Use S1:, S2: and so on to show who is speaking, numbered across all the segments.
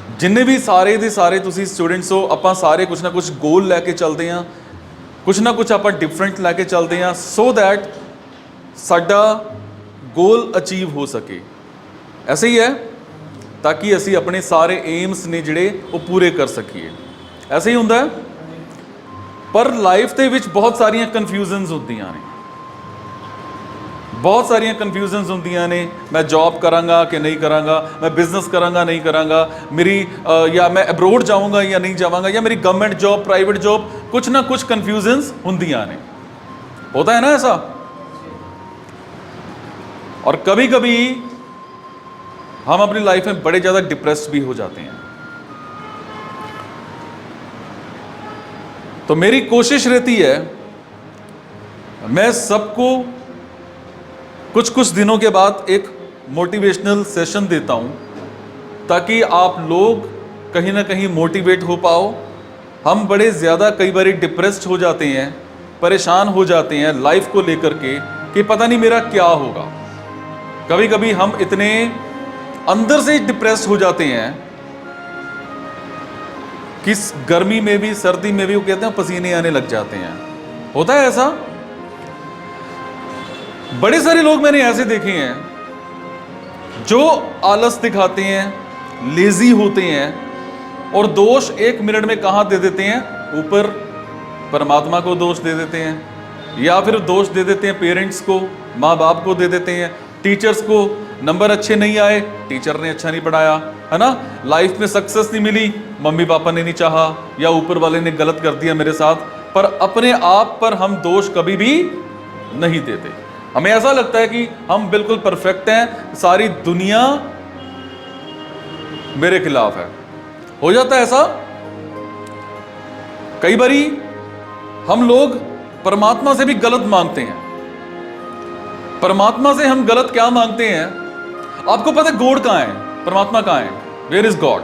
S1: जिन्ने भी सारे ਦੇ ਸਾਰੇ ਤੁਸੀਂ ਸਟੂਡੈਂਟਸ ਹੋ, ਆਪਾਂ ਸਾਰੇ ਕੁਛ ਨਾ ਕੁਛ ਗੋਲ ਲੈ ਕੇ ਚੱਲਦੇ ਹਾਂ, ਕੁਛ ਨਾ ਕੁਛ ਆਪਾਂ ਡਿਫਰੈਂਟ ਲੈ ਕੇ ਚੱਲਦੇ ਹਾਂ, ਸੋ ਦੈਟ ਸਾਡਾ ਗੋਲ ਅਚੀਵ ਹੋ ਸਕੇ। ਐਸੇ ਹੀ ਹੈ ਤਾਂ ਕਿ ਅਸੀਂ ਆਪਣੇ ਸਾਰੇ ਏਮਸ ਨੇ ਜਿਹੜੇ ਉਹ ਪੂਰੇ ਕਰ ਸਕੀਏ। ਐਸੇ ਹੀ ਹੁੰਦਾ ਹੈ। ਪਰ ਲਾਈਫ ਦੇ ਵਿੱਚ ਬਹੁਤ ਸਾਰੀਆਂ ਕਨਫਿਊਜ਼ਨਸ ਹੁੰਦੀਆਂ ਨੇ, बहुत सारिया कन्फ्यूजनस होंदियां ने। मैं जॉब करांगा कि नहीं करांगा, मैं बिजनेस करांगा नहीं करांगा, मेरी या मैं अब्रोड जाऊंगा या नहीं जाऊंगा, या मेरी गवर्नमेंट जॉब प्राइवेट जॉब, कुछ ना कुछ कन्फ्यूजनस होंदियां ने। होता है ना ऐसा। और कभी कभी हम अपनी लाइफ में बड़े ज़्यादा डिप्रेस्ड भी हो जाते हैं। तो मेरी कोशिश रहती है मैं सबको कुछ कुछ दिनों के बाद एक मोटिवेशनल सेशन देता हूँ, ताकि आप लोग कहीं ना कहीं मोटिवेट हो पाओ। हम बड़े ज़्यादा कई बार डिप्रेस्ड हो जाते हैं, परेशान हो जाते हैं लाइफ को लेकर के कि पता नहीं मेरा क्या होगा। कभी कभी हम इतने अंदर से डिप्रेस्ड हो जाते हैं कि गर्मी में भी सर्दी में भी वो कहते हैं पसीने आने लग जाते हैं। होता है ऐसा। बड़े सारे लोग मैंने ऐसे देखे हैं जो आलस दिखाते हैं, लेजी होते हैं, और दोष 1 मिनट में कहाँ दे देते हैं, ऊपर परमात्मा को दोष दे देते हैं, या फिर दोष दे देते हैं पेरेंट्स को, माँ बाप को दे देते हैं, टीचर्स को। नंबर अच्छे नहीं आए, टीचर ने अच्छा नहीं पढ़ाया, है ना। लाइफ में सक्सेस नहीं मिली, मम्मी पापा ने नहीं चाहा, या ऊपर वाले ने गलत कर दिया मेरे साथ। पर अपने आप पर हम दोष कभी भी नहीं देते। हमें ऐसा लगता है कि हम बिल्कुल परफेक्ट हैं, सारी दुनिया मेरे खिलाफ है। हो जाता है ऐसा। कई बारी हम लोग परमात्मा से भी गलत मांगते हैं। परमात्मा से हम गलत क्या मांगते हैं? आपको पता है गॉड कहां है, परमात्मा कहां है? Where is God?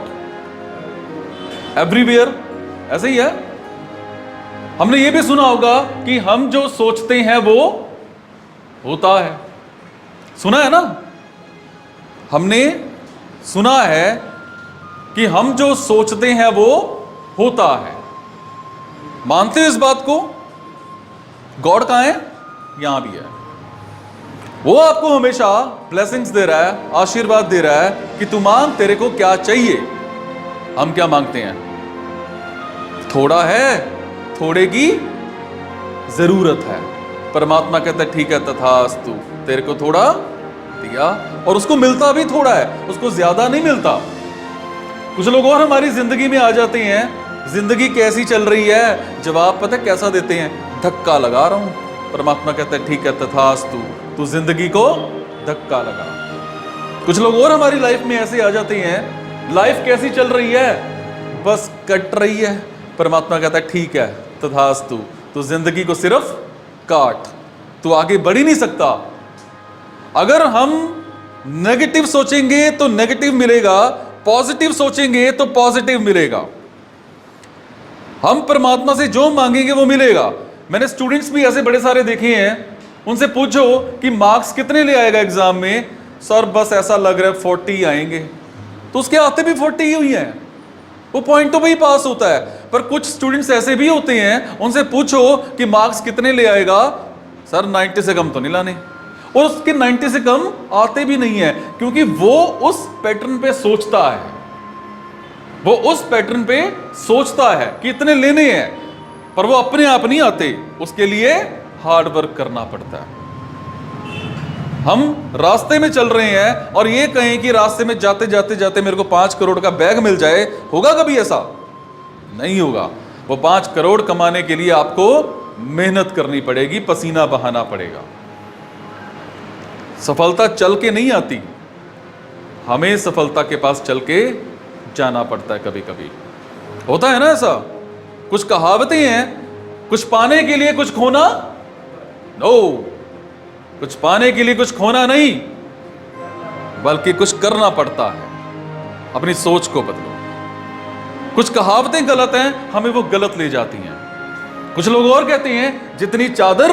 S1: एवरीवेयर। ऐसे ही है। हमने ये भी सुना होगा कि हम जो सोचते हैं वो होता है। सुना है ना। हमने सुना है कि हम जो सोचते हैं वो होता है। मानते हो इस बात को? गॉड कहां है? यहां भी है। वो आपको हमेशा ब्लेसिंग्स दे रहा है, आशीर्वाद दे रहा है कि तू मांग, तेरे को क्या चाहिए। हम क्या मांगते हैं? थोड़ा है, थोड़े की जरूरत है। परमात्मा कहता है ठीक है तथास्तु, तेरे को थोड़ा दिया, और उसको मिलता भी थोड़ा है, उसको ज्यादा नहीं मिलता। कुछ लोग और हमारी जिंदगी में आ जाते हैं, जिंदगी कैसी चल रही है, जवाब पता कैसा देते हैं? धक्का लगा रहा हूं। परमात्मा कहता है ठीक है तथास्तु, तू जिंदगी को धक्का लगा। कुछ लोग और हमारी लाइफ में ऐसे आ जाते हैं, लाइफ कैसी चल रही है, बस कट रही है। परमात्मा कहता है ठीक है तथास्तु, तू जिंदगी को सिर्फ काट, तू आगे बढ़ ही नहीं सकता। अगर हम नेगेटिव सोचेंगे तो नेगेटिव मिलेगा, पॉजिटिव सोचेंगे तो पॉजिटिव मिलेगा। हम परमात्मा से जो मांगेंगे वो मिलेगा। मैंने स्टूडेंट्स भी ऐसे बड़े सारे देखे हैं, उनसे पूछो कि मार्क्स कितने ले आएगा एग्जाम में, सर बस ऐसा लग रहा है 40 आएंगे। तो उसके आते भी 40 ही हुई हैं, वो पॉइंट तो वही पास होता है। पर कुछ स्टूडेंट्स ऐसे भी होते हैं, उनसे पूछो कि मार्क्स कितने ले आएगा, सर 90 से कम तो नहीं लाने, और उसके 90 से कम आते भी नहीं है, क्योंकि वो उस पैटर्न पे सोचता है, वो उस पैटर्न पे सोचता है कि इतने लेने हैं, पर वो अपने आप नहीं आते, उसके लिए हार्ड वर्क करना पड़ता है। हम रास्ते में चल रहे हैं और ये कहें कि रास्ते में जाते जाते जाते मेरे को 5 करोड़ का बैग मिल जाए, होगा कभी ऐसा? नहीं होगा। वो 5 करोड़ कमाने के लिए आपको मेहनत करनी पड़ेगी, पसीना बहाना पड़ेगा। सफलता चल के नहीं आती, हमें सफलता के पास चल के जाना पड़ता है। कभी कभी होता है ना ऐसा। कुछ कहावतें हैं, कुछ पाने के लिए कुछ खोना, नो, कुछ पाने के लिए कुछ खोना नहीं, बल्कि कुछ करना पड़ता है। अपनी सोच को बदलो। कुछ कहावतें गलत हैं, हमें वो गलत ले जाती हैं। कुछ लोग और कहते हैं जितनी चादर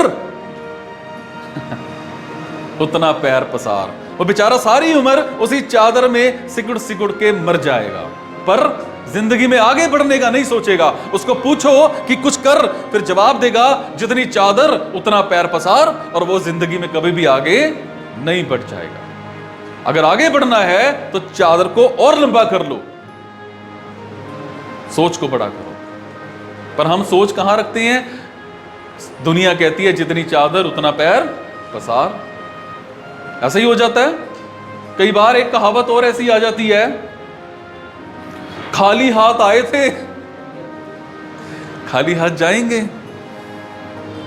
S1: उतना पैर पसार। वो बेचारा सारी उम्र उसी चादर में सिकुड़ सिकुड़ के मर जाएगा। पर जिंदगी में आगे बढ़ने का नहीं सोचेगा। उसको पूछो कि कुछ कर, फिर जवाब देगा जितनी चादर उतना पैर पसार, और वो जिंदगी में कभी भी आगे नहीं बढ़ जाएगा। अगर आगे बढ़ना है तो चादर को और लंबा कर लो, सोच को बड़ा करो। पर हम सोच कहां रखते हैं? दुनिया कहती है जितनी चादर उतना पैर पसार। ऐसा ही हो जाता है। कई बार एक कहावत और ऐसी आ जाती है, खाली हाथ आए थे खाली हाथ जाएंगे।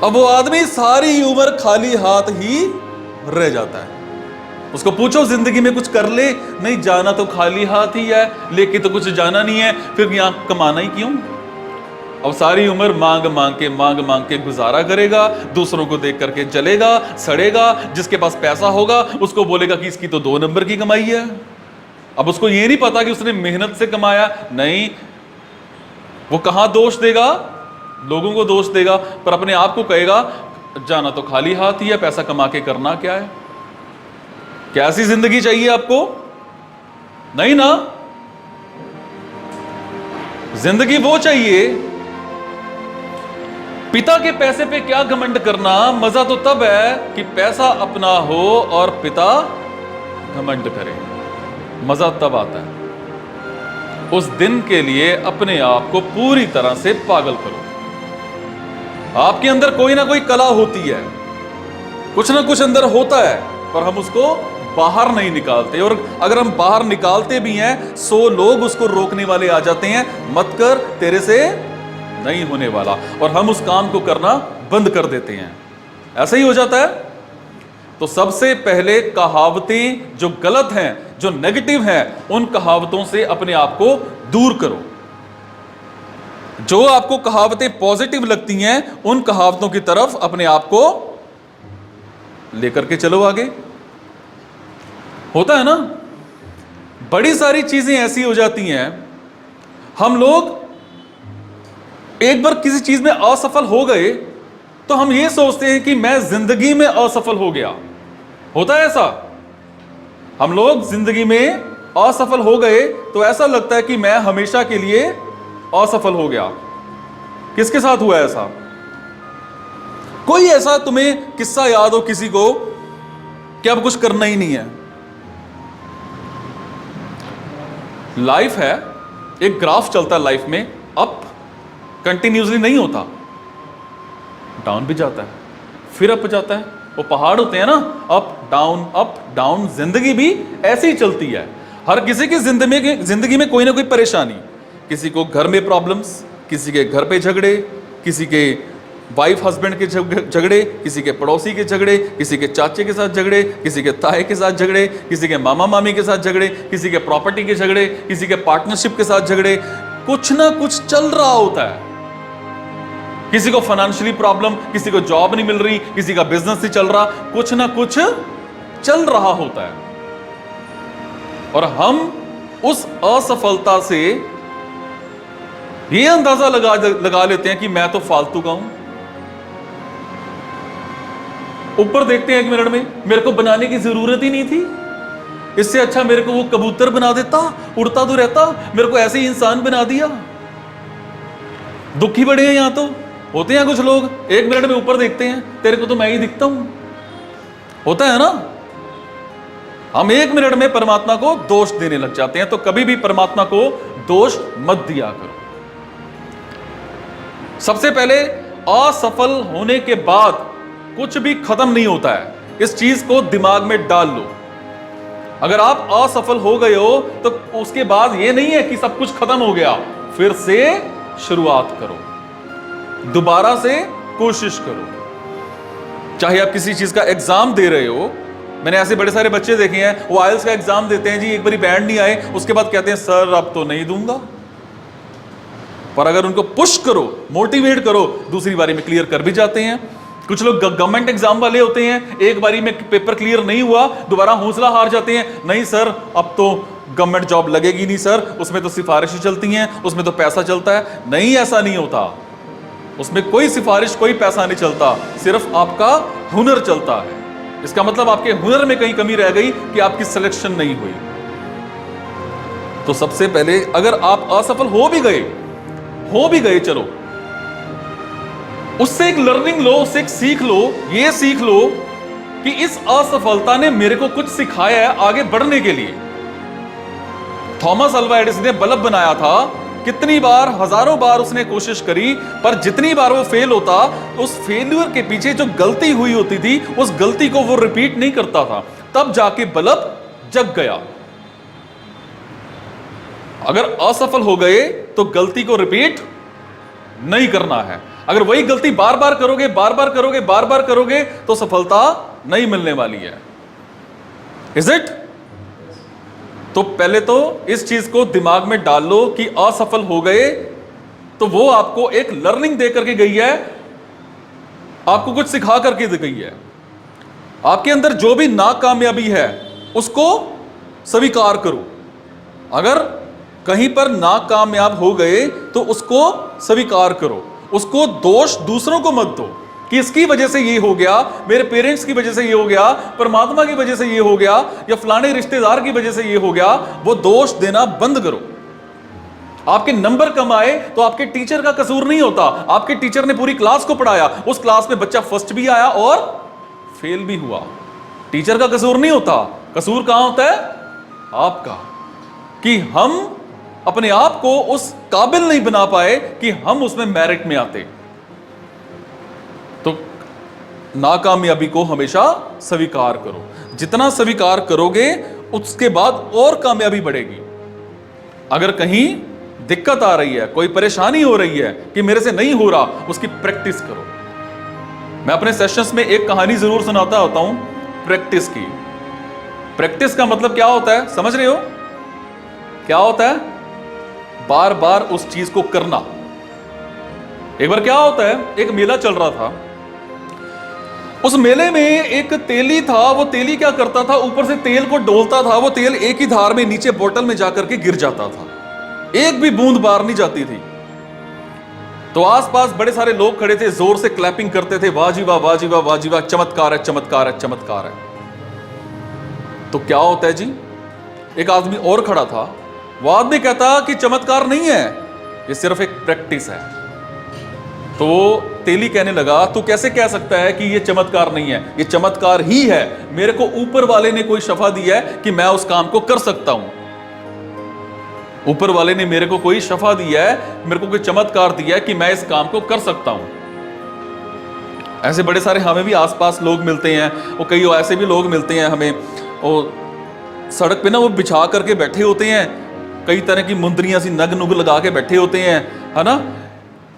S1: अब वो आदमी सारी उम्र खाली हाथ ही रह जाता है। उसको पूछो जिंदगी में कुछ कर ले, नहीं जाना तो खाली हाथ ही है, लेके तो कुछ जाना नहीं है, फिर यहां कमाना ही क्यों? अब सारी उम्र मांग मांग के गुजारा करेगा, दूसरों को देख करके जलेगा, सड़ेगा। जिसके पास पैसा होगा उसको बोलेगा कि इसकी तो 2 नंबर की कमाई है। अब उसको ये नहीं पता कि उसने मेहनत से कमाया, नहीं। वो कहां दोष देगा? लोगों को दोष देगा, पर अपने आप को कहेगा जाना तो खाली हाथ ही है, पैसा कमा के करना क्या है? कैसी जिंदगी चाहिए आपको? नहीं ना। जिंदगी वो चाहिए, पिता के पैसे पे क्या घमंड करना। मजा तो तब है कि पैसा अपना हो और पिता घमंड करे, मजा तब आता है। उस दिन के लिए अपने आप को पूरी तरह से पागल करो। आपके अंदर कोई ना कोई कला होती है, कुछ ना कुछ अंदर होता है, पर हम उसको बाहर नहीं निकालते। और अगर हम बाहर निकालते भी हैं, 100 लोग उसको रोकने वाले आ जाते हैं, मत कर, तेरे से नहीं होने वाला, और हम उस काम को करना बंद कर देते हैं। ऐसा ही हो जाता है। तो सबसे पहले कहावतें जो गलत हैं, जो नेगेटिव हैं, उन कहावतों से अपने आप को दूर करो। जो आपको कहावतें पॉजिटिव लगती हैं, उन कहावतों की तरफ अपने आप को लेकर के चलो आगे। होता है ना, बड़ी सारी चीजें ऐसी हो जाती हैं, हम लोग एक बार किसी चीज में असफल हो गए तो हम ये सोचते हैं कि मैं जिंदगी में असफल हो गया। होता है ऐसा? हम लोग जिंदगी में असफल हो गए तो ऐसा लगता है कि मैं हमेशा के लिए असफल हो गया। किसके साथ हुआ ऐसा? कोई ऐसा तुम्हें किस्सा याद हो किसी को कि अब कुछ करना ही नहीं है? लाइफ है, एक ग्राफ चलता है लाइफ में, अप कंटिन्यूसली नहीं होता, डाउन भी जाता है, फिर अप जाता है। वो पहाड़ होते हैं ना, अप डाउन। जिंदगी भी ऐसी ही चलती है। हर किसी की जिंदगी में कोई ना कोई परेशानी, किसी को घर में प्रॉब्लम्स, किसी के घर पे झगड़े, किसी के वाइफ हस्बैंड के झगड़े, किसी के पड़ोसी के झगड़े, किसी के चाचे के साथ झगड़े, किसी के ताए के साथ झगड़े, किसी के मामा मामी के साथ झगड़े, किसी के प्रॉपर्टी के झगड़े, किसी के पार्टनरशिप के साथ झगड़े। कुछ ना कुछ चल रहा होता है। किसी को फाइनेंशियली प्रॉब्लम, किसी को जॉब नहीं मिल रही, किसी का बिजनेस नहीं चल रहा, कुछ ना कुछ चल रहा होता है। और हम उस असफलता से यह अंदाजा लगा लेते हैं कि मैं तो फालतू का हूं। ऊपर देखते हैं 1 मिनट में, मेरे को बनाने की जरूरत ही नहीं थी, इससे अच्छा मेरे को वो कबूतर बना देता, उड़ता तो रहता, मेरे को ऐसे ही इंसान बना दिया। दुखी बड़े हैं यहां तो होते हैं कुछ लोग, 1 मिनट में ऊपर देखते हैं, तेरे को तो मैं ही दिखता हूं। होता है ना? हम 1 मिनट में परमात्मा को दोष देने लग जाते हैं। तो कभी भी परमात्मा को दोष मत दिया करो। सबसे पहले, असफल होने के बाद कुछ भी खत्म नहीं होता है। इस चीज को दिमाग में डाल लो। अगर आप असफल हो गए हो तो उसके बाद यह नहीं है कि सब कुछ खत्म हो गया, फिर से शुरुआत करो, दोबारा से कोशिश करो। चाहे आप किसी चीज का एग्जाम दे रहे हो, मैंने ऐसे बड़े सारे बच्चे देखे हैं, वो आइल्स का एग्जाम देते हैं जी, एक बारी बैंड नहीं आए, उसके बाद कहते हैं सर अब तो नहीं दूंगा। पर अगर उनको पुश करो, मोटिवेट करो, दूसरी बारी में क्लियर कर भी जाते हैं। कुछ लोग गवर्नमेंट एग्जाम वाले होते हैं, एक बारी में पेपर क्लियर नहीं हुआ, दोबारा हौसला हार जाते हैं, नहीं सर अब तो गवर्नमेंट जॉब लगेगी नहीं सर, उसमें तो सिफारिशें चलती हैं, उसमें तो पैसा चलता है। नहीं, ऐसा नहीं होता, उसमें कोई सिफारिश, कोई पैसा नहीं चलता, सिर्फ आपका हुनर चलता है। इसका मतलब आपके हुनर में कहीं कमी रह गई कि आपकी सिलेक्शन नहीं हुई। तो सबसे पहले अगर आप असफल हो भी गए चलो, उससे एक लर्निंग लो, उससे एक सीख लो, ये सीख लो कि इस असफलता ने मेरे को कुछ सिखाया है आगे बढ़ने के लिए। थॉमस अल्वा एडिसन ने बल्ब बनाया था, कितनी बार, हजारों बार उसने कोशिश करी, पर जितनी बार वो फेल होता, उस फेल्यूर के पीछे जो गलती हुई होती थी, उस गलती को वो रिपीट नहीं करता था, तब जाके बल्ब जग गया। अगर असफल हो गए तो गलती को रिपीट नहीं करना है। अगर वही गलती बार बार करोगे तो सफलता नहीं मिलने वाली है। Is it? तो पहले तो इस चीज को दिमाग में डाल लो कि असफल हो गए तो वो आपको एक लर्निंग दे करके गई है, आपको कुछ सिखा करके दे गई है। आपके अंदर जो भी नाकामयाबी है उसको स्वीकार करो। अगर कहीं पर नाकामयाब हो गए तो उसको स्वीकार करो, उसको दोष दूसरों को मत दो कि इसकी वजह से ये हो गया, मेरे पेरेंट्स की वजह से ये हो गया, परमात्मा की वजह से ये हो गया, या फलाने रिश्तेदार की वजह से ये हो गया। वो दोष देना बंद करो। आपके नंबर कम आए तो आपके टीचर का कसूर नहीं होता। आपके टीचर ने पूरी क्लास को पढ़ाया, उस क्लास में बच्चा फर्स्ट भी आया और फेल भी हुआ, टीचर का कसूर नहीं होता। कसूर कहां होता है? आपका, कि हम अपने आप को उस काबिल नहीं बना पाए कि हम उसमें मेरिट में आते। तो नाकामयाबी को हमेशा स्वीकार करो। जितना स्वीकार करोगे उसके बाद और कामयाबी बढ़ेगी। अगर कहीं दिक्कत आ रही है, कोई परेशानी हो रही है कि मेरे से नहीं हो रहा, उसकी प्रैक्टिस करो। मैं अपने सेशंस में एक कहानी जरूर सुनाता होता हूं प्रैक्टिस की। प्रैक्टिस का मतलब क्या होता है, समझ रहे हो? क्या होता है? बार बार उस चीज को करना। एक बार क्या होता है, एक मेला चल रहा था, उस मेले में एक तेली था। वो तेली क्या करता था, ऊपर से तेल को डोलता था, वो तेल एक ही धार में नीचे बोतल में जाकर के गिर जाता था, एक भी बूंद बाहर नहीं जाती थी। तो आसपास बड़े सारे लोग खड़े थे, जोर से क्लैपिंग करते थे, वाह जी वाह, वाह जी वाह, वाह जी वाह, चमत्कार है, चमत्कार है, चमत्कार है। तो क्या होता है जी, एक आदमी और खड़ा था, वो आदमी कहता कि चमत्कार नहीं है, ये सिर्फ एक प्रैक्टिस है। तो तेली कहने लगा, तू कैसे कह सकता है कि ये चमत्कार नहीं है? ये चमत्कार ही है। मेरे को ऊपर वाले ने कोई शफा दी है कि मैं उस काम को कर सकता हूं। ऊपर वाले ने मेरे को कोई शफा दिया है, मेरे को कोई चमत्कार दिया है कि मैं इस काम को कर सकता हूं। ऐसे बड़े सारे हमें भी आसपास लोग मिलते हैं, वो कई ऐसे भी लोग मिलते हैं हमें, और सड़क पे ना वो बिछा करके बैठे होते हैं, कई तरह की मुंदरियां सी नग नुग लगा के बैठे होते हैं, है ना,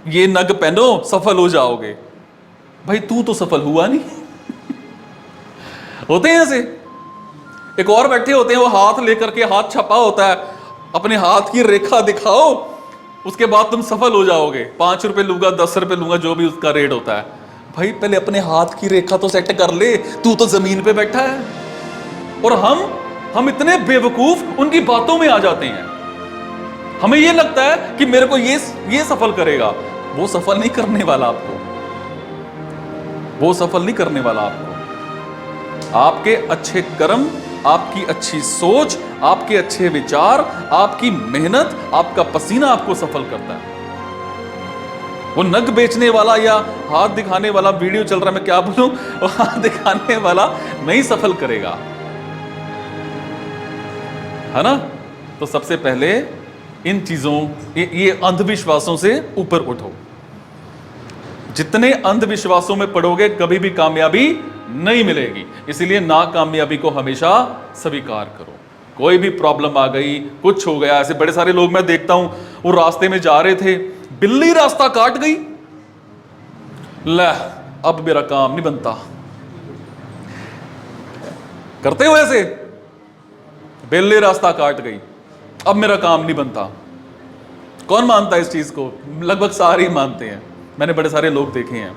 S1: ये नग पहनो सफल हो जाओगे। भाई तू तो सफल हुआ नहीं। होते हैं ऐसे। एक और बैठे होते हैं, वो हाथ लेकर के, हाथ छपा होता है, अपने हाथ की रेखा दिखाओ, उसके बाद तुम सफल हो जाओगे, 5 रुपए लूंगा, 10 रुपए लूंगा, जो भी उसका रेट होता है। भाई पहले अपने हाथ की रेखा तो सेट कर ले, तू तो जमीन पे बैठा है। और हम इतने बेवकूफ उनकी बातों में आ जाते हैं। हमें यह लगता है कि मेरे को ये सफल करेगा। वो सफल नहीं करने वाला आपको, वो सफल नहीं करने वाला आपको। आपके अच्छे कर्म, आपकी अच्छी सोच, आपके अच्छे विचार, आपकी मेहनत, आपका पसीना आपको सफल करता है। वो नग बेचने वाला या हाथ दिखाने वाला, वीडियो चल रहा है मैं क्या बोलूं, वो हाथ दिखाने वाला नहीं सफल करेगा, है ना। तो सबसे पहले इन चीजों, ये अंधविश्वासों से ऊपर उठो। जितने अंधविश्वासों में पड़ोगे कभी भी कामयाबी नहीं मिलेगी। इसलिए नाकामयाबी को हमेशा स्वीकार करो। कोई भी प्रॉब्लम आ गई, कुछ हो गया, ऐसे बड़े सारे लोग मैं देखता हूं, वो रास्ते में जा रहे थे, बिल्ली रास्ता काट गई, ले अब मेरा काम नहीं बनता। करते हो ऐसे? बिल्ली रास्ता काट गई, अब मेरा काम नहीं बनता। कौन मानता है इस चीज को? लगभग सारे ही मानते हैं, मैंने बड़े सारे लोग देखे हैं।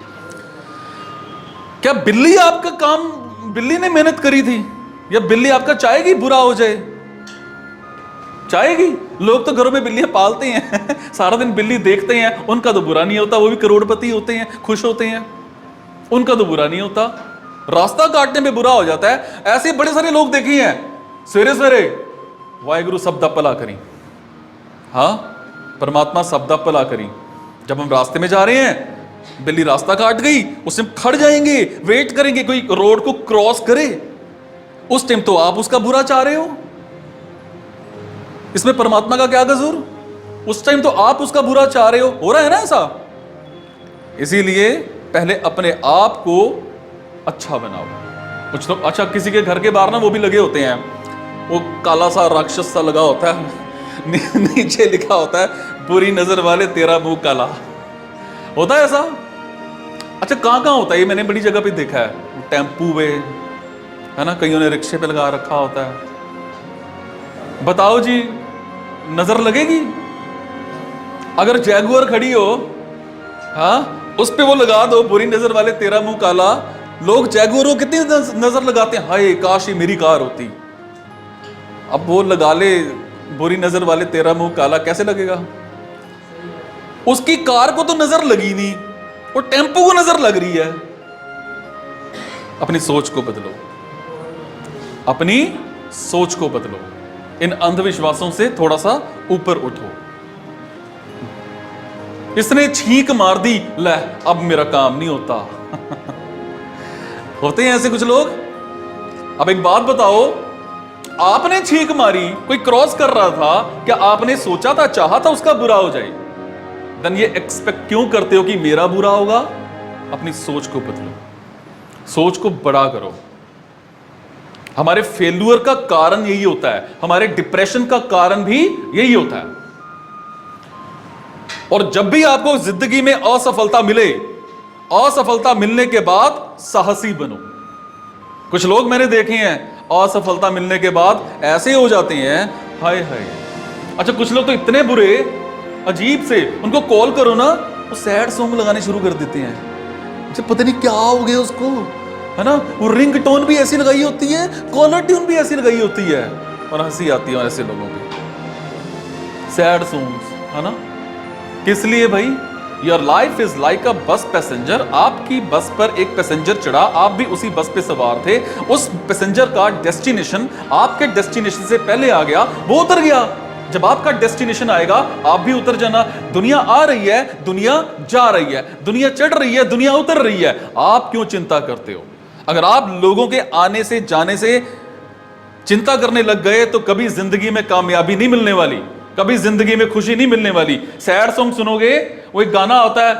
S1: क्या बिल्ली आपका काम, बिल्ली ने मेहनत करी थी, या बिल्ली आपका चाहेगी बुरा हो जाए? चाहेगी? लोग तो घरों में बिल्लियां पालते हैं, सारा दिन बिल्ली देखते हैं, उनका तो बुरा नहीं होता, वो भी करोड़पति होते हैं, खुश होते हैं, उनका तो बुरा नहीं होता। रास्ता काटने में बुरा हो जाता है। ऐसे बड़े सारे लोग देखे हैं, सवेरे सवेरे वाहिगुरु सब दा भला करी, हाँ, परमात्मा सबदा भला करी। जब हम रास्ते में जा रहे हैं, बिल्ली रास्ता काट गई, उससे हम खड़ जाएंगे, वेट करेंगे कोई रोड को क्रॉस करे, उस टाइम तो आप उसका बुरा चाह रहे हो। इसमें परमात्मा का क्या कसूर? उस टाइम तो आप उसका बुरा चाह रहे हो रहा है ना ऐसा। इसीलिए पहले अपने आप को अच्छा बनाओ। कुछ तो अच्छा, किसी के घर के बाहर ना वो भी लगे होते हैं, वो काला सा राक्षस सा लगा होता है, नीचे लिखा होता है बुरी नजर वाले तेरा मुंह काला। होता है ऐसा? अच्छा, कहां कहां होता है ये? मैंने बड़ी जगह पे देखा है, टेम्पू पे है ना, कईयों ने रिक्शे पे लगा रखा होता है। बताओ जी, नजर लगेगी? अगर जैगुआर खड़ी हो, हाँ, उस पे वो लगा दो बुरी नजर वाले तेरा मुंह काला, लोग जैगुआरों कितनी नजर लगाते हैं, हाय काश ये मेरी कार होती। अब वो लगा ले बुरी नजर वाले तेरा मुंह काला, कैसे लगेगा? उसकी कार को तो नजर लगी नहीं, वो टेम्पो को नजर लग रही है। अपनी सोच को बदलो, अपनी सोच को बदलो, इन अंधविश्वासों से थोड़ा सा ऊपर उठो। इसने छींक मार दी, ले अब मेरा काम नहीं होता। होते हैं ऐसे कुछ लोग। अब एक बात बताओ, आपने छींक मारी, कोई क्रॉस कर रहा था, क्या आपने सोचा था, चाहा था उसका बुरा हो जाए? देन ये एक्सपेक्ट क्यों करते हो कि मेरा बुरा होगा? अपनी सोच को बदलो, सोच को बड़ा करो। हमारे फेल्यूर का कारण यही होता है, हमारे डिप्रेशन का कारण भी यही होता है। और जब भी आपको जिंदगी में असफलता मिले, असफलता मिलने के बाद साहसी बनो। कुछ लोग मैंने देखे हैं, असफलता मिलने के बाद ऐसे हो जाते हैं, हाय हाय। अच्छा, कुछ लोग तो इतने बुरे, अजीब से, उनको कॉल करो ना, वो सैड सॉन्ग लगाने शुरू कर देते हैं। अच्छा, पता नहीं क्या हो गया उसको, है ना, वो रिंग टोन भी ऐसी लगाई होती है, कॉलर ट्यून भी ऐसी लगाई होती है, और हंसी आती है ऐसे लोगों पे। सैड सॉन्ग्स, है ना, किस लिए भाई? योर लाइफ इज लाइक अ बस पैसेंजर। आपकी बस पर एक पैसेंजर चढ़ा, आप भी उसी बस पे सवार थे। उस पैसेंजर का डेस्टिनेशन आपके डेस्टिनेशन से पहले आ गया, वो उतर गया। जब आपका डेस्टिनेशन आएगा, आप भी उतर जाना। दुनिया आ रही है, दुनिया जा रही है, दुनिया चढ़ रही है, दुनिया उतर रही है। आप क्यों चिंता करते हो? अगर आप लोगों के आने से जाने से चिंता करने लग गए, तो कभी जिंदगी में कामयाबी नहीं मिलने वाली, कभी जिंदगी में खुशी नहीं मिलने वाली। सैड सॉन्ग सुनोगे, वो एक गाना होता है,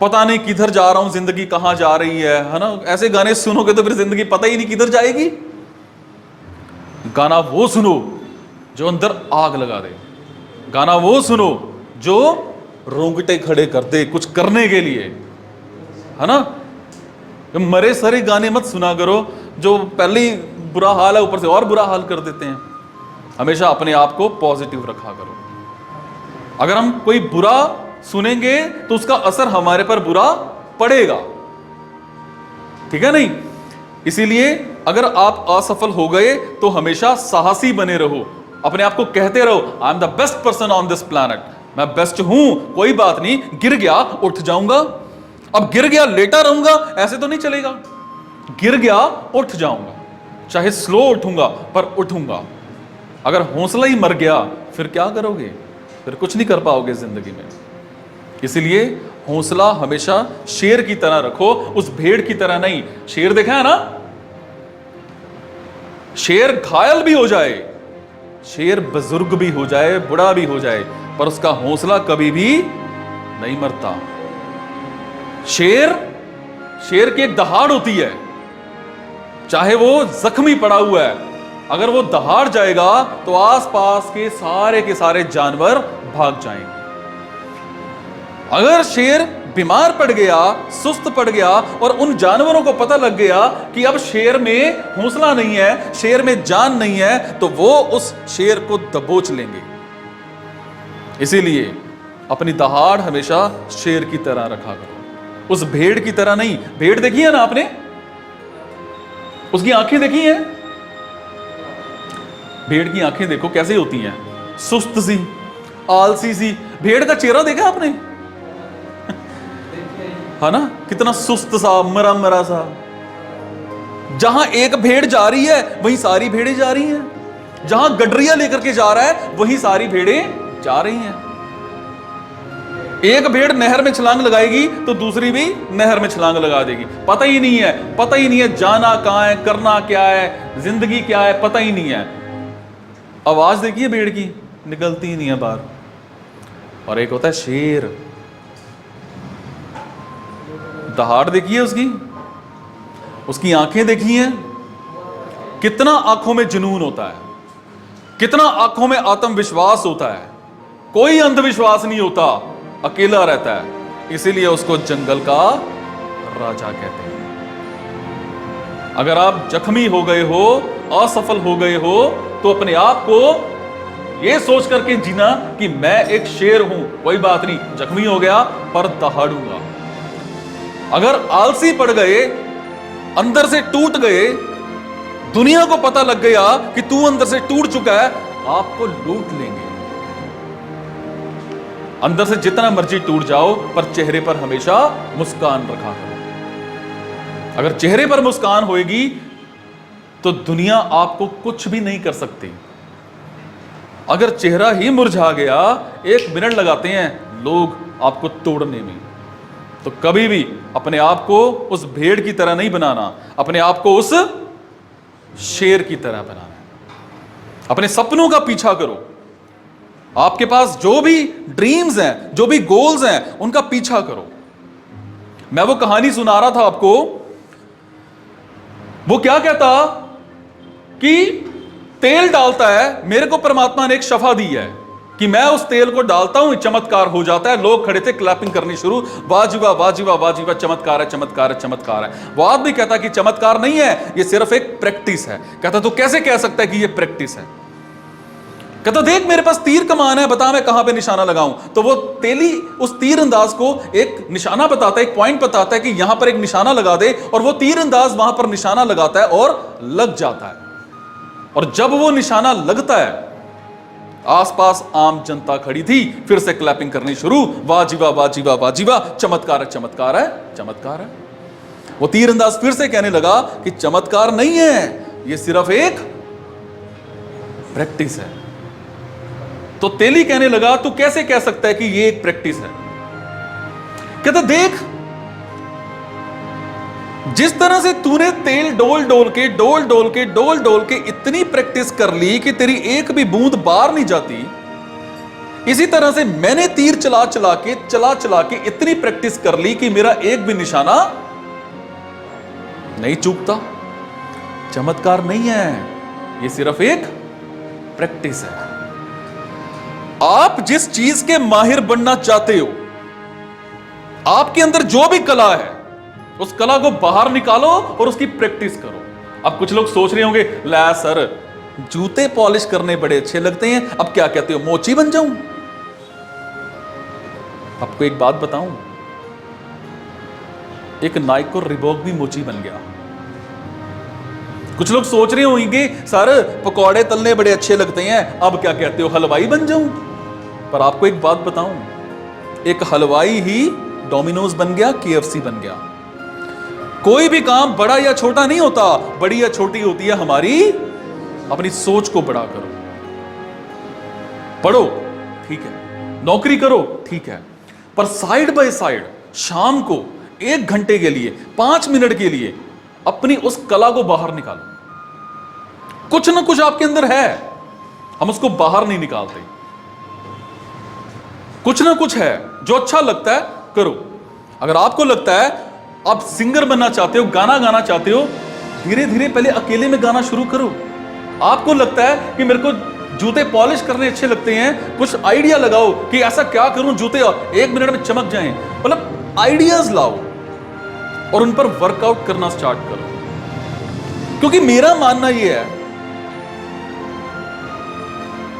S1: पता नहीं किधर जा रहा हूं, जिंदगी कहां जा रही है ना, ऐसे गाने सुनोगे तो फिर जिंदगी पता ही नहीं किधर जाएगी। गाना वो सुनो जो अंदर आग लगा दे, गाना वो सुनो जो रोंगटे खड़े कर दे कुछ करने के लिए, है ना। मरे सरे गाने मत सुना करो जो पहले ही बुरा हाल है, ऊपर से और बुरा हाल कर देते हैं। हमेशा अपने आप को पॉजिटिव रखा करो। अगर हम कोई बुरा सुनेंगे तो उसका असर हमारे पर बुरा पड़ेगा, ठीक है नहीं। इसीलिए अगर आप असफल हो गए तो हमेशा साहसी बने रहो, अपने आप को कहते रहो, I am the best person on this planet, मैं बेस्ट हूं, कोई बात नहीं, गिर गया उठ जाऊंगा। अब गिर गया लेटा रहूंगा, ऐसे तो नहीं चलेगा। गिर गया उठ जाऊंगा, चाहे स्लो उठूंगा पर उठूंगा। अगर हौसला ही मर गया फिर क्या करोगे? फिर कुछ नहीं कर पाओगे जिंदगी में। इसीलिए हौसला हमेशा शेर की तरह रखो, उस भेड़ की तरह नहीं। शेर देखा है ना, शेर घायल भी हो जाए, शेर बुजुर्ग भी हो जाए, बुढ़ा भी हो जाए, पर उसका हौसला कभी भी नहीं मरता। शेर की एक दहाड़ होती है, चाहे वो जख्मी पड़ा हुआ है, अगर वो दहाड़ जाएगा तो आसपास के सारे जानवर भाग जाएंगे। अगर शेर बीमार पड़ गया, सुस्त पड़ गया और उन जानवरों को पता लग गया कि अब शेर में हौसला नहीं है, शेर में जान नहीं है, तो वो उस शेर को दबोच लेंगे। इसीलिए अपनी दहाड़ हमेशा शेर की तरह रखा करो, उस भेड़ की तरह नहीं। भेड़ देखी है ना आपने, उसकी आंखें देखी हैं? भेड़ की आंखें देखो कैसे होती हैं, सुस्त सी, आलसी सी। भेड़ का चेहरा देखा आपने, है ना, कितना सुस्त सा, मरा मरा सा। जहां एक भेड़ जा रही है वहीं सारी भेड़ें जा रही हैं। जहां गडरिया लेकर के जा रहा है वहीं सारी भेड़ें जा रही हैं। एक भेड़ नहर में छलांग लगाएगी तो दूसरी भी नहर में छलांग लगा देगी। पता ही नहीं है जाना कहां है, करना क्या है, जिंदगी क्या है, पता ही नहीं है। आवाज देखिए भेड़ की, निकलती ही नहीं है बाहर। और एक होता है शेर, दहाड़ देखिए उसकी आंखें देखिए, कितना आंखों में जुनून होता है, कितना आंखों में आत्मविश्वास होता है। कोई अंधविश्वास नहीं होता, अकेला रहता है, इसीलिए उसको जंगल का राजा कहते हैं। अगर आप जख्मी हो गए हो, असफल हो गए हो, तो अपने आप को यह सोच करके जीना कि मैं एक शेर हूं, कोई बात नहीं, जख्मी हो गया पर दहाड़ूंगा। अगर आलसी पड़ गए, अंदर से टूट गए, दुनिया को पता लग गया कि तू अंदर से टूट चुका है, आपको लूट लेंगे। अंदर से जितना मर्जी टूट जाओ, पर चेहरे पर हमेशा मुस्कान रखा करो। अगर चेहरे पर मुस्कान होएगी तो दुनिया आपको कुछ भी नहीं कर सकती। अगर चेहरा ही मुरझा गया, 1 मिनट लगाते हैं लोग आपको तोड़ने में। तो कभी भी अपने आप को उस भेड़ की तरह नहीं बनाना, अपने आप को उस शेर की तरह बनाना है। अपने सपनों का पीछा करो। आपके पास जो भी ड्रीम्स हैं, जो भी गोल्स हैं, उनका पीछा करो। मैं वो कहानी सुना रहा था आपको, वो क्या कहता कि तेल डालता है, मेरे को परमात्मा ने एक शफा दी है कि मैं उस तेल को डालता हूं, चमत्कार हो जाता है। लोग खड़े थे, क्लैपिंग करनी शुरू, वाजिबा वाजिबा वाजिबा, चमत्कार है चमत्कार है चमत्कार है। वो आदमी कहता कि चमत्कार नहीं है, ये सिर्फ एक प्रैक्टिस है। कहता तो कैसे कह सकता है कि ये प्रैक्टिस है? कहता देख मेरे पास तीर कमान है, बता मैं कहां पे निशाना लगाऊं। तो वो तेली उस तीर अंदाज को एक निशाना बताता है, एक पॉइंट बताता है कि यहां पर एक निशाना लगा दे, और वो तीर अंदाज वहां पर निशाना लगाता है और लग जाता है। और जब वो निशाना लगता है, आसपास आम जनता खड़ी थी, फिर से क्लैपिंग करनी शुरू, वाजिबा वाजिबा वाजिबा, चमत्कार है चमत्कार है चमत्कार है। वो तीर अंदाज फिर से कहने लगा कि चमत्कार नहीं है, ये सिर्फ एक प्रैक्टिस है। तो तेली कहने लगा तू कैसे कह सकता है कि ये एक प्रैक्टिस है? कहता देख, जिस तरह से तूने तेल डोल डोल के इतनी प्रैक्टिस कर ली कि तेरी एक भी बूंद बाहर नहीं जाती, इसी तरह से मैंने तीर चला चला के इतनी प्रैक्टिस कर ली कि मेरा एक भी निशाना नहीं चूकता। चमत्कार नहीं है, ये सिर्फ एक प्रैक्टिस है। आप जिस चीज के माहिर बनना चाहते हो, आपके अंदर जो भी कला है, उस कला को बाहर निकालो और उसकी प्रैक्टिस करो। अब कुछ लोग सोच रहे होंगे, ला सर जूते पॉलिश करने बड़े अच्छे लगते हैं, अब क्या कहते हो मोची बन जाऊं? आपको एक बात बताऊं, एक नाइक और रिबॉक भी मोची बन गया। कुछ लोग सोच रहे होंगे सर पकौड़े तलने बड़े अच्छे लगते हैं, अब क्या कहते हो हलवाई बन जाऊं? पर आपको एक बात बताऊं, एक हलवाई ही डोमिनोज बन गया, KFC बन गया। कोई भी काम बड़ा या छोटा नहीं होता, बड़ी या छोटी होती है हमारी अपनी सोच को बड़ा करो। पढ़ो ठीक है, नौकरी करो ठीक है, पर साइड बाय साइड शाम को 1 घंटे के लिए, 5 मिनट के लिए अपनी उस कला को बाहर निकालो। कुछ ना कुछ आपके अंदर है, हम उसको बाहर नहीं निकालते। कुछ ना कुछ है जो अच्छा लगता है, करो। अगर आपको लगता है आप सिंगर बनना चाहते हो, गाना गाना चाहते हो, धीरे धीरे पहले अकेले में गाना शुरू करो। आपको लगता है कि मेरे को जूते पॉलिश करने अच्छे लगते हैं, कुछ आइडिया लगाओ कि ऐसा क्या करूं जूते 1 मिनट में चमक जाएं। मतलब आइडियाज लाओ और उन पर वर्कआउट करना स्टार्ट करो। क्योंकि मेरा मानना यह है,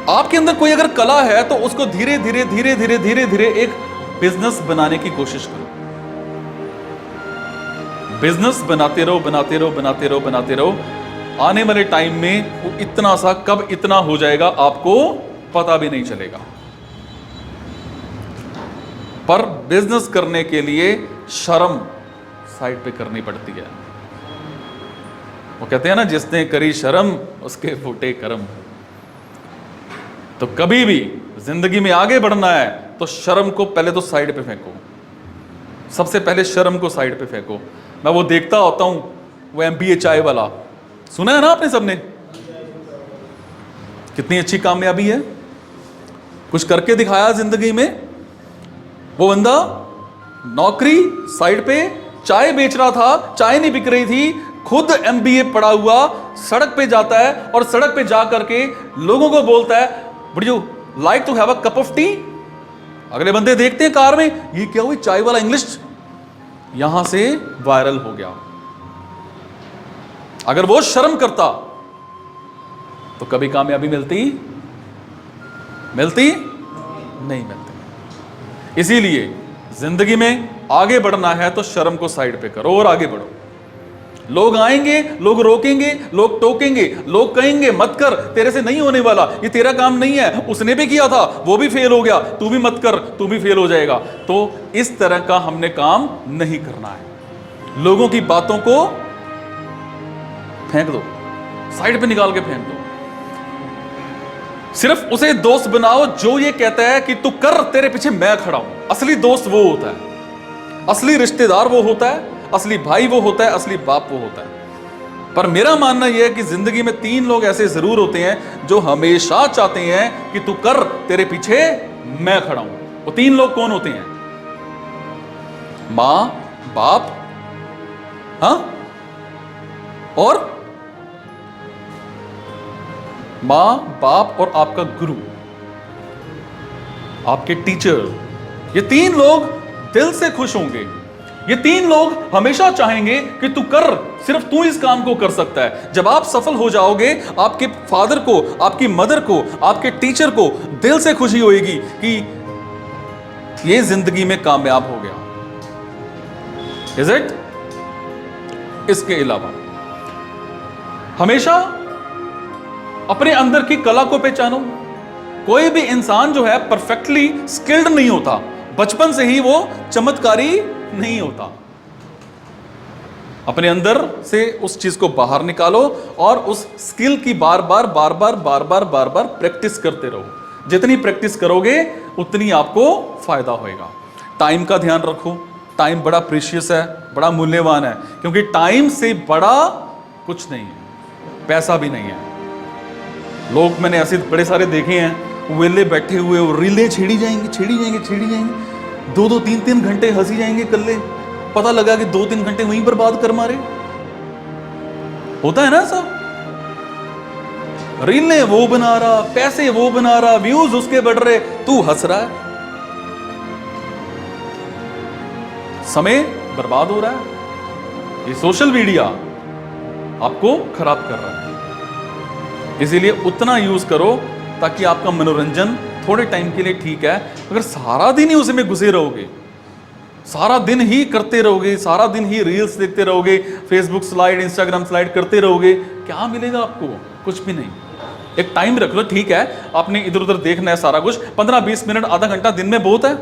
S1: आपके अंदर कोई अगर कला है तो उसको धीरे धीरे एक बिजनेस बनाने की कोशिश करो। बिजनेस बनाते रहो। आने वाले टाइम में वो इतना सा कब इतना हो जाएगा आपको पता भी नहीं चलेगा। पर बिजनेस करने के लिए शर्म साइड पे करनी पड़ती है। वो कहते हैं ना, जिसने करी शर्म उसके फूटे कर्म। तो कभी भी जिंदगी में आगे बढ़ना है तो शर्म को पहले तो साइड पे फेंको, सबसे पहले शर्म को साइड पे फेंको। मैं वो देखता होता हूं, वो MBA चाय वाला, सुना है ना आपने सबने, कितनी अच्छी कामयाबी है, कुछ करके दिखाया जिंदगी में। वो बंदा नौकरी साइड पे, चाय बेच रहा था, चाय नहीं बिक रही थी, खुद MBA पढ़ा हुआ, सड़क पे जाता है और सड़क पे जा करके लोगों को बोलता है, would you like to have a cup of tea. अगले बंदे देखते हैं कार में, ये क्या हुई, चाय वाला इंग्लिश, यहां से वायरल हो गया। अगर वो शर्म करता तो कभी कामयाबी मिलती नहीं मिलती। इसीलिए जिंदगी में आगे बढ़ना है तो शर्म को साइड पे करो और आगे बढ़ो। लोग आएंगे, लोग रोकेंगे, लोग टोकेंगे, लोग कहेंगे मत कर, तेरे से नहीं होने वाला, ये तेरा काम नहीं है, उसने भी किया था, वो भी फेल हो गया, तू भी मत कर, तू भी फेल हो जाएगा। तो इस तरह का हमने काम नहीं करना है। लोगों की बातों को फेंक दो, साइड पे निकाल के फेंक दो। सिर्फ उसे दोस्त बनाओ जो ये कहता है कि तू कर, तेरे पीछे मैं खड़ा हूं। असली दोस्त वो होता है, असली रिश्तेदार वो होता है, असली भाई वो होता है, असली बाप वो होता है। पर मेरा मानना यह है कि जिंदगी में 3 लोग ऐसे जरूर होते हैं जो हमेशा चाहते हैं कि तू कर, तेरे पीछे मैं खड़ा हूं। वो 3 लोग कौन होते हैं? मां, बाप, हाँ, और मां, बाप और आपका गुरु, आपके टीचर। ये 3 लोग दिल से खुश होंगे। ये 3 लोग हमेशा चाहेंगे कि तू कर, सिर्फ तू इस काम को कर सकता है। जब आप सफल हो जाओगे, आपके फादर को, आपकी मदर को, आपके टीचर को दिल से खुशी होगी कि ये जिंदगी में कामयाब हो गया। Is it? इसके अलावा हमेशा अपने अंदर की कला को पहचानो। कोई भी इंसान जो है परफेक्टली स्किल्ड नहीं होता, बचपन से ही वो चमत्कारी नहीं होता। अपने अंदर से उस चीज को बाहर निकालो और उस स्किल की बार बार प्रैक्टिस करते रहो। जितनी प्रैक्टिस करोगे उतनी आपको फायदा होएगा। टाइम का ध्यान रखो, टाइम बड़ा प्रीशियस है, बड़ा मूल्यवान है, क्योंकि टाइम से बड़ा कुछ नहीं है, पैसा भी नहीं है। लोग मैंने ऐसे बड़े सारे देखे हैं, वेले बैठे हुए, रीलें छेड़ी जाएंगे 2-2, 3-3 घंटे हंसी जाएंगे कल्ले, पता लगा कि 2-3 घंटे वहीं बर्बाद कर मारे। होता है ना ऐसा, रीलें वो बना रहा, पैसे वो बना रहा, व्यूज उसके बढ़ रहे, तू हंस रहा है, समय बर्बाद हो रहा है। ये सोशल मीडिया आपको खराब कर रहा है। इसीलिए उतना यूज करो ताकि आपका मनोरंजन थोड़े टाइम के लिए ठीक है। अगर सारा दिन ही उसमें घुसे रहोगे, सारा दिन ही करते रहोगे, सारा दिन ही रील्स देखते रहोगे, फेसबुक स्लाइड, इंस्टाग्राम स्लाइड करते रहोगे, क्या मिलेगा आपको? कुछ भी नहीं। एक टाइम रख लो, ठीक है आपने इधर उधर देखना है सारा कुछ, 15-20 मिनट, आधा घंटा दिन में बहुत है।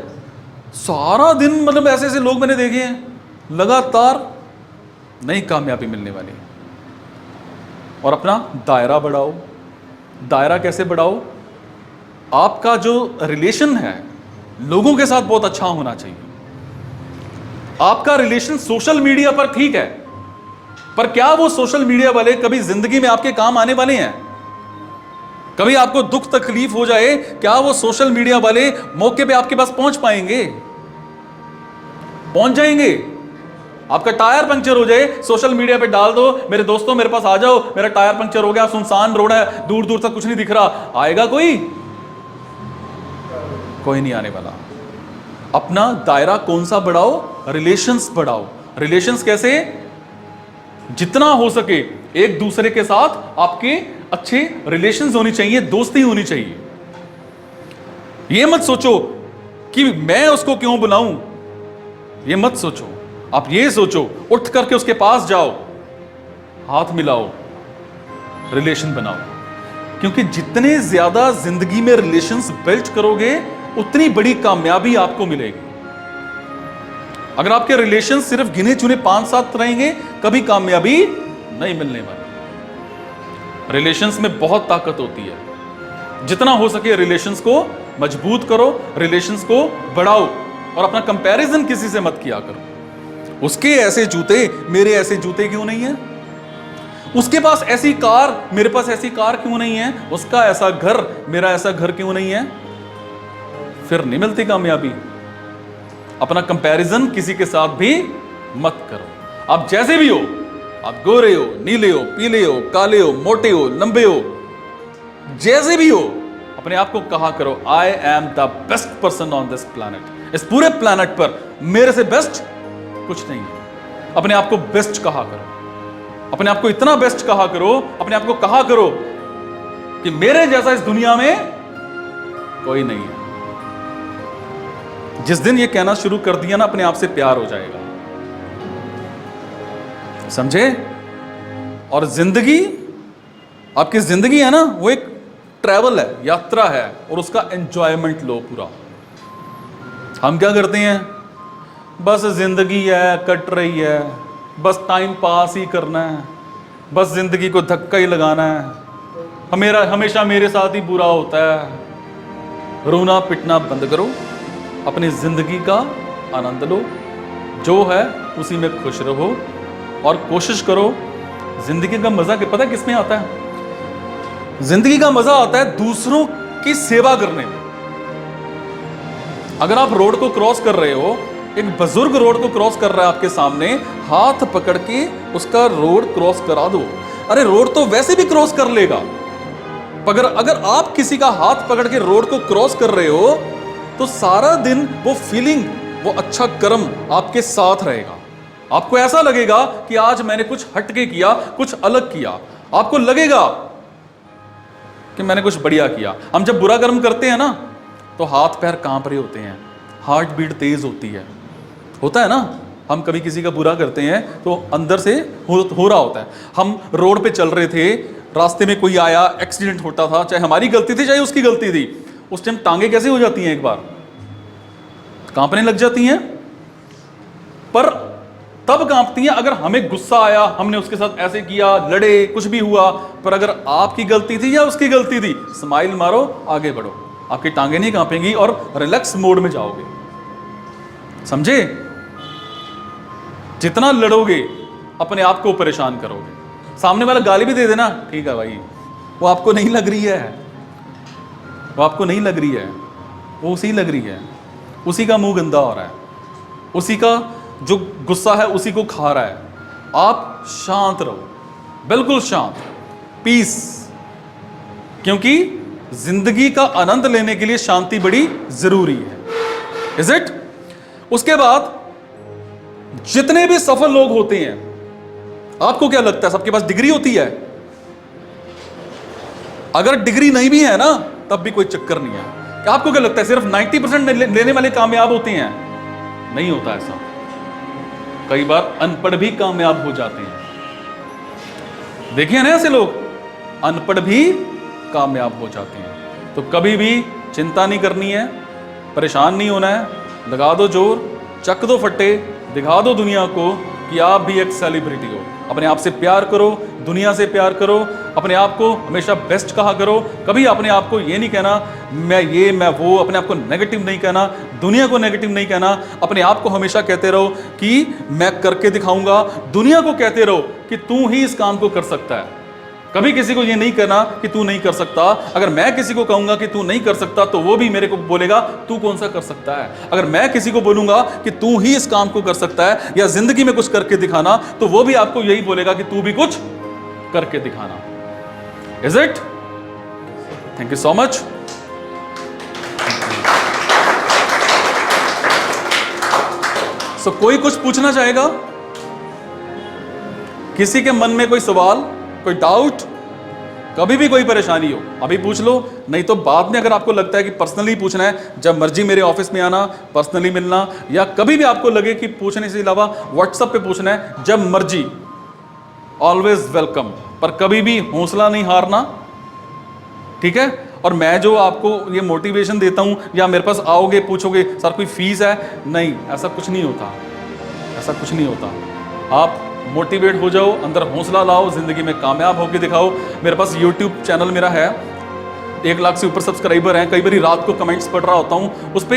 S1: सारा दिन मतलब ऐसे ऐसे लोग मैंने देखे हैं लगातार, नहीं कामयाबी मिलने वाली। और अपना दायरा बढ़ाओ। दायरा कैसे बढ़ाओ? आपका जो रिलेशन है लोगों के साथ बहुत अच्छा होना चाहिए। आपका रिलेशन सोशल मीडिया पर ठीक है, पर क्या वो सोशल मीडिया वाले कभी जिंदगी में आपके काम आने वाले हैं? कभी आपको दुख तकलीफ हो जाए, क्या वो सोशल मीडिया वाले मौके पे आपके पास पहुंच पाएंगे? पहुंच जाएंगे? आपका टायर पंक्चर हो जाए, सोशल मीडिया पे डाल दो, मेरे दोस्तों मेरे पास आ जाओ, मेरा टायर पंक्चर हो गया, सुनसान रोड है, दूर दूर तक कुछ नहीं दिख रहा, आएगा कोई? कोई नहीं आने वाला। अपना दायरा कौन सा बढ़ाओ? रिलेशंस बढ़ाओ। रिलेशंस कैसे? जितना हो सके एक दूसरे के साथ आपके अच्छे रिलेशंस होनी चाहिए, दोस्ती होनी चाहिए। ये मत सोचो कि मैं उसको क्यों बुलाऊं, ये मत सोचो। आप ये सोचो, उठ करके उसके पास जाओ, हाथ मिलाओ, रिलेशन बनाओ। क्योंकि जितने ज्यादा जिंदगी में रिलेशंस बिल्ड करोगे उतनी बड़ी कामयाबी आपको मिलेगी। अगर आपके रिलेशन सिर्फ गिने चुने 5-7 रहेंगे, कभी कामयाबी नहीं मिलने वाली। रिलेशंस में बहुत ताकत होती है। जितना हो सके रिलेशंस को मजबूत करो, रिलेशंस को बढ़ाओ, और अपना कंपैरिजन किसी से मत किया करो। उसके ऐसे जूते, मेरे ऐसे जूते क्यों नहीं है? उसके पास ऐसी कार, मेरे पास ऐसी कार क्यों नहीं है? उसका ऐसा घर, मेरा ऐसा घर क्यों नहीं है? फिर नहीं मिलती कामयाबी। अपना कंपैरिजन किसी के साथ भी मत करो। आप जैसे भी हो, आप गोरे हो, नीले हो, पीले हो, काले हो, मोटे हो, लंबे हो, जैसे भी हो, अपने आप को कहा करो I am the best person on this planet. इस पूरे प्लैनेट पर मेरे से बेस्ट कुछ नहीं है। अपने आप को बेस्ट कहा करो, अपने आप को इतना बेस्ट कहा करो, अपने आप को कहा करो कि मेरे जैसा इस दुनिया में कोई नहीं है। जिस दिन ये कहना शुरू कर दिया ना, अपने आप से प्यार हो जाएगा, समझे? और जिंदगी, आपकी जिंदगी है ना, वो एक ट्रैवल है, यात्रा है, और उसका एंजॉयमेंट लो पूरा। हम क्या करते हैं? बस जिंदगी है, कट रही है, बस टाइम पास ही करना है, बस जिंदगी को धक्का ही लगाना है, हमेशा मेरे साथ ही बुरा होता है। रोना पिटना बंद करो, अपनी जिंदगी का आनंद लो, जो है उसी में खुश रहो, और कोशिश करो। जिंदगी का मजा पता है किसमें आता है? जिंदगी का मजा आता है दूसरों की सेवा करने में। अगर आप रोड को क्रॉस कर रहे हो, एक बुजुर्ग रोड को क्रॉस कर रहा है आपके सामने, हाथ पकड़ के उसका रोड क्रॉस करा दो। अरे रोड तो वैसे भी क्रॉस कर लेगा, मगर अगर आप किसी का हाथ पकड़ के रोड को क्रॉस कर रहे हो, तो सारा दिन वो फीलिंग, वो अच्छा कर्म आपके साथ रहेगा। आपको ऐसा लगेगा कि आज मैंने कुछ हटके किया, कुछ अलग किया। आपको लगेगा कि मैंने कुछ बढ़िया किया। हम जब बुरा कर्म करते हैं ना, तो हाथ पैर कांप रहे होते हैं, हार्ट बीट तेज होती है, होता है ना। हम कभी किसी का बुरा करते हैं तो अंदर से हो रहा होता है। हम रोड पे चल रहे थे, रास्ते में कोई आया, एक्सीडेंट होता था, चाहे हमारी गलती थी चाहे उसकी गलती थी, उस टाइम टांगे कैसे हो जाती हैं? एक बार कांपने लग जाती हैं। पर तब कांपती हैं अगर हमें गुस्सा आया, हमने उसके साथ ऐसे किया, लड़े, कुछ भी हुआ। पर अगर आपकी गलती थी या उसकी गलती थी, स्माइल मारो, आगे बढ़ो, आपकी टांगे नहीं कांपेंगी और रिलैक्स मोड में जाओगे, समझे? जितना लड़ोगे अपने आप को परेशान करोगे। सामने वाला गाली भी दे देना, ठीक है भाई, वो आपको नहीं लग रही है, वो आपको नहीं लग रही है, वो उसी लग रही है, उसी का मुंह गंदा हो रहा है, उसी का जो गुस्सा है उसी को खा रहा है। आप शांत रहो, बिल्कुल शांत, पीस, क्योंकि जिंदगी का आनंद लेने के लिए शांति बड़ी जरूरी है। Is it? उसके बाद जितने भी सफल लोग होते हैं, आपको क्या लगता है सबके पास डिग्री होती है? अगर डिग्री नहीं भी है ना, तब भी कोई चक्कर नहीं है। आपको क्या लगता है सिर्फ 90% लेने वाले कामयाब होते हैं? नहीं होता ऐसा। कई बार अनपढ़ भी कामयाब हो जाते हैं। देखिए ना, ऐसे लोग अनपढ़ भी कामयाब हो जाते हैं। तो कभी भी चिंता नहीं करनी है, परेशान नहीं होना है, लगा दो जोर, चक दो फट्टे, दिखा दो दुनिया को कि आप भी एक सेलिब्रिटी हो। अपने आप से प्यार करो, दुनिया से प्यार करो, अपने आप को हमेशा बेस्ट कहा करो। कभी अपने आप को ये नहीं कहना मैं ये मैं वो, अपने आप को नेगेटिव नहीं कहना, दुनिया को नेगेटिव नहीं कहना। अपने आप को हमेशा कहते रहो कि मैं करके दिखाऊंगा। दुनिया को कहते रहो कि तू ही इस काम को कर सकता है। कभी किसी को ये नहीं कहना कि तू नहीं कर सकता। अगर मैं किसी को कहूंगा कि तू नहीं कर सकता, तो वो भी मेरे को बोलेगा तू कौन सा कर सकता है। अगर मैं किसी को बोलूंगा कि तू ही इस काम को कर सकता है या जिंदगी में कुछ करके दिखाना, तो वो भी आपको यही बोलेगा कि तू भी कुछ करके दिखाना। Is it? Thank you so much. So कोई कुछ पूछना चाहेगा? किसी के मन में कोई सवाल, कोई डाउट, कभी भी कोई परेशानी हो, अभी पूछ लो। नहीं तो बाद में अगर आपको लगता है कि पर्सनली पूछना है, जब मर्जी मेरे ऑफिस में आना, पर्सनली मिलना, या कभी भी आपको लगे कि पूछने से अलावा व्हाट्सएप पे पूछना है, जब मर्जी, ऑलवेज वेलकम। पर कभी भी हौसला नहीं हारना, ठीक है? और मैं जो आपको ये मोटिवेशन देता हूं, या मेरे पास आओगे पूछोगे सर कोई फीस है, नहीं, ऐसा कुछ नहीं होता, ऐसा कुछ नहीं होता। आप मोटिवेट हो जाओ, अंदर हौसला लाओ, जिंदगी में कामयाब होकर दिखाओ। मेरे पास यूट्यूब चैनल मेरा है, 1 लाख से ऊपर सब्सक्राइबर हैं, कई बार रात को कमेंट्स पढ़ रहा होता हूं, उस पर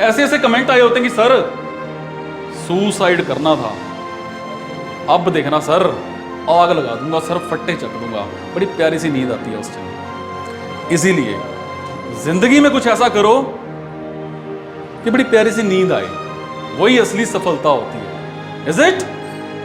S1: ऐसे ऐसे कमेंट आए होते हैं कि सर सुसाइड करना था, अब देखना सर आग लगा दूंगा सर, फट्टे चक दूंगा। बड़ी प्यारी सी नींद आती है उस टाइम। इसीलिए जिंदगी में कुछ ऐसा करो कि बड़ी प्यारी सी नींद आए, वही असली सफलता होती है। Is it?